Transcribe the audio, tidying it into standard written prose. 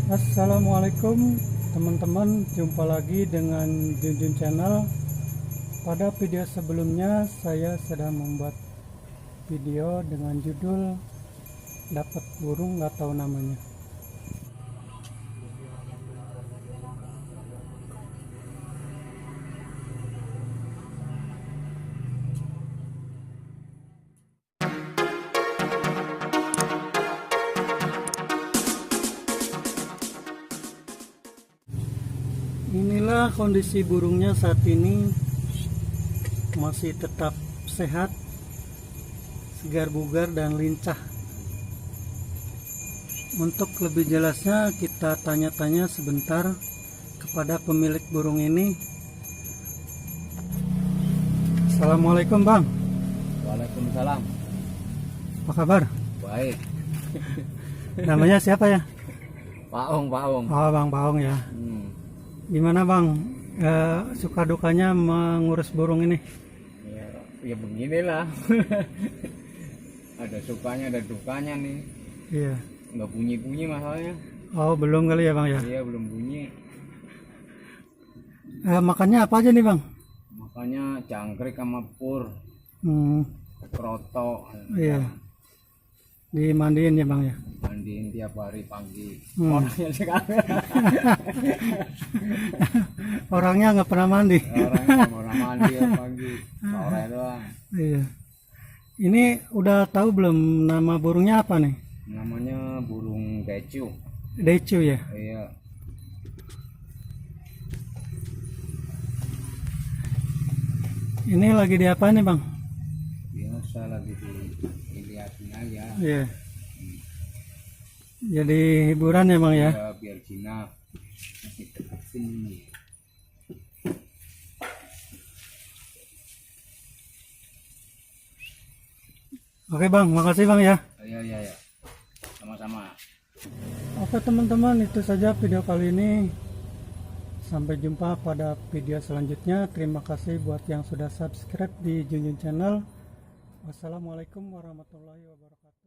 Assalamualaikum teman-teman, jumpa lagi dengan Junjun Channel. Pada video sebelumnya saya sedang membuat video dengan judul dapat burung nggak tahu namanya. Inilah kondisi burungnya saat ini, masih tetap sehat, segar bugar dan lincah. Untuk lebih jelasnya kita tanya-tanya sebentar kepada pemilik burung ini. Assalamualaikum Bang. Waalaikumsalam. Apa kabar? Baik. Namanya siapa ya? Paong. Oh Bang Paong ya. Gimana Bang, suka dukanya mengurus burung ini? Ya beginilah. Ada sukanya, ada dukanya nih. Iya. Nggak bunyi masalahnya. Oh belum kali ya Bang ya? Iya, belum bunyi. Makannya apa aja nih Bang? Makanya jangkrik sama pur, kroto. Iya. Dimandiin ya Bang ya? Mandiin tiap hari pagi. Orangnya sekarang. Orangnya nggak pernah mandi. Orangnya nggak pernah mandi ya pagi, sore doang. Iya. Ini udah tahu belum nama burungnya apa nih? Namanya burung decu. Decu ya? Iya. Ini lagi di apa nih Bang? Biasa lagi dilihatin aja. Iya. Jadi hiburan ya Bang ya? Ya biar jinak. Masih dekat sini. Oke Bang, makasih Bang ya. Iya. Sama-sama. Oke teman-teman, itu saja video kali ini. Sampai jumpa pada video selanjutnya. Terima kasih buat yang sudah subscribe di Junjun Channel. Wassalamualaikum warahmatullahi wabarakatuh.